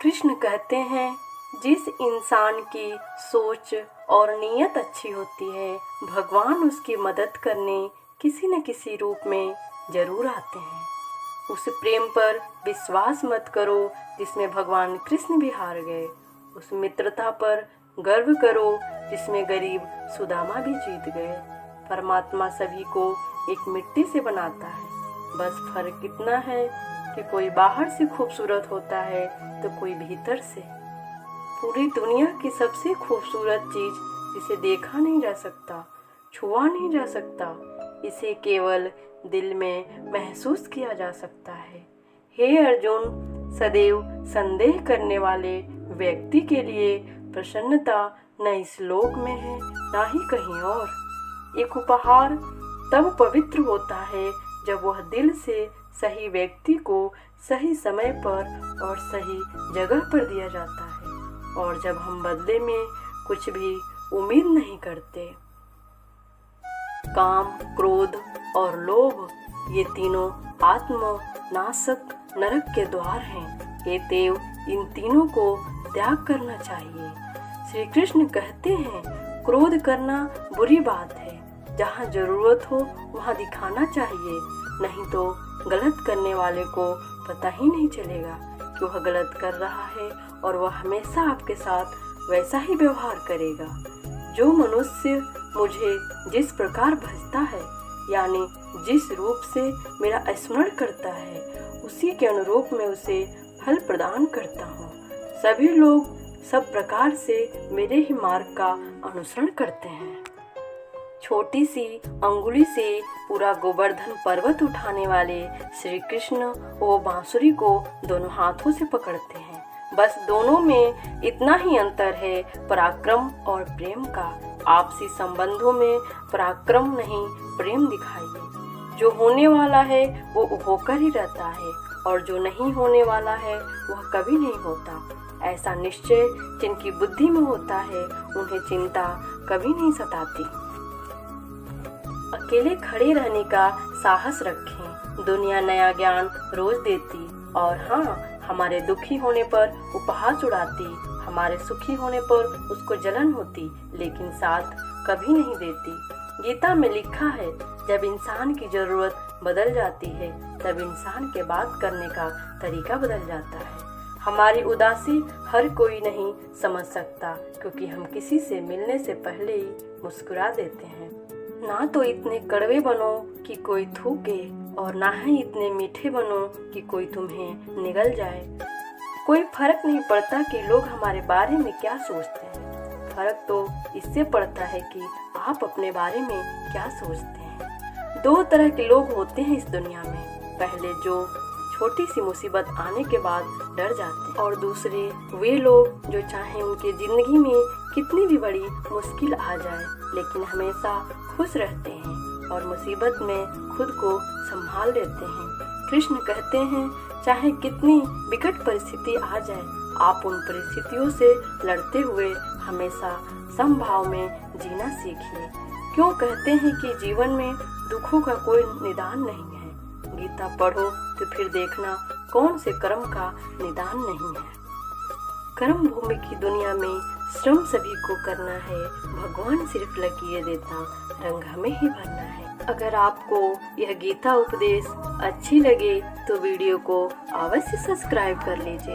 कृष्ण कहते हैं, जिस इंसान की सोच और नीयत अच्छी होती है, भगवान उसकी मदद करने किसी न किसी रूप में जरूर आते हैं। उस प्रेम पर विश्वास मत करो जिसमें भगवान कृष्ण भी हार गए। उस मित्रता पर गर्व करो जिसमें गरीब सुदामा भी जीत गए। परमात्मा सभी को एक मिट्टी से बनाता है, बस फर्क इतना है कि कोई बाहर से खूबसूरत होता है तो कोई भीतर से। पूरी दुनिया की सबसे खूबसूरत चीज जिसे देखा नहीं जा सकता, छुआ नहीं जा सकता, इसे केवल दिल में महसूस किया जा सकता है। हे अर्जुन, सदैव संदेह करने वाले व्यक्ति के लिए प्रसन्नता न इस लोक में है ना ही कहीं और। एक उपहार तब पवित्र होता है जब वह दिल से सही व्यक्ति को सही समय पर और सही जगह पर दिया जाता है, और जब हम बदले में कुछ भी उम्मीद नहीं करते। काम, क्रोध और लोभ, ये तीनों आत्मनाशक नरक के द्वार हैं। हे देव, इन तीनों को त्याग करना चाहिए। श्री कृष्ण कहते हैं, क्रोध करना बुरी बात है। जहाँ जरूरत हो वहाँ दिखाना चाहिए, नहीं तो गलत करने वाले को पता ही नहीं चलेगा कि वह गलत कर रहा है, और वह हमेशा आपके साथ वैसा ही व्यवहार करेगा। जो मनुष्य मुझे जिस प्रकार भजता है, यानी जिस रूप से मेरा स्मरण करता है, उसी के अनुरूप मैं उसे फल प्रदान करता हूँ। सभी लोग सब प्रकार से मेरे ही मार्ग का अनुसरण करते हैं। छोटी सी अंगुली से पूरा गोवर्धन पर्वत उठाने वाले श्री कृष्ण वो बांसुरी को दोनों हाथों से पकड़ते हैं। बस दोनों में इतना ही अंतर है, पराक्रम और प्रेम का। आपसी संबंधों में पराक्रम नहीं, प्रेम दिखाइए। जो होने वाला है वो होकर ही रहता है, और जो नहीं होने वाला है वह कभी नहीं होता। ऐसा निश्चय जिनकी बुद्धि में होता है, उन्हें चिंता कभी नहीं सताती। अकेले खड़े रहने का साहस रखें। दुनिया नया ज्ञान रोज देती, और हाँ, हमारे दुखी होने पर उपहास उड़ाती, हमारे सुखी होने पर उसको जलन होती, लेकिन साथ कभी नहीं देती। गीता में लिखा है, जब इंसान की जरूरत बदल जाती है तब इंसान के बात करने का तरीका बदल जाता है। हमारी उदासी हर कोई नहीं समझ सकता, क्योंकि हम किसी से मिलने से पहले ही मुस्कुरा देते हैं। ना तो इतने कड़वे बनो कि कोई थूके, और ना ही इतने मीठे बनो कि कोई तुम्हें निगल जाए। कोई फर्क नहीं पड़ता कि लोग हमारे बारे में क्या सोचते हैं, फर्क तो इससे पड़ता है कि आप अपने बारे में क्या सोचते हैं। दो तरह के लोग होते हैं इस दुनिया में, पहले जो छोटी सी मुसीबत आने के बाद डर जाते हैं, और दूसरे वे लोग जो चाहे उनके जिंदगी में कितनी भी बड़ी मुश्किल आ जाए लेकिन हमेशा खुश रहते हैं और मुसीबत में खुद को संभाल लेते हैं। कृष्ण कहते हैं, चाहे कितनी विकट परिस्थिति आ जाए, आप उन परिस्थितियों से लड़ते हुए हमेशा समभाव में जीना सीखिए। क्यों कहते हैं कि जीवन में दुखों का कोई निदान नहीं है। गीता पढ़ो तो फिर देखना कौन से कर्म का निदान नहीं है। कर्म भूमि की दुनिया में श्रम सभी को करना है, भगवान सिर्फ लकीरें देता, रंग हमें ही भरना है। अगर आपको यह गीता उपदेश अच्छी लगे तो वीडियो को अवश्य सब्सक्राइब कर लीजिए।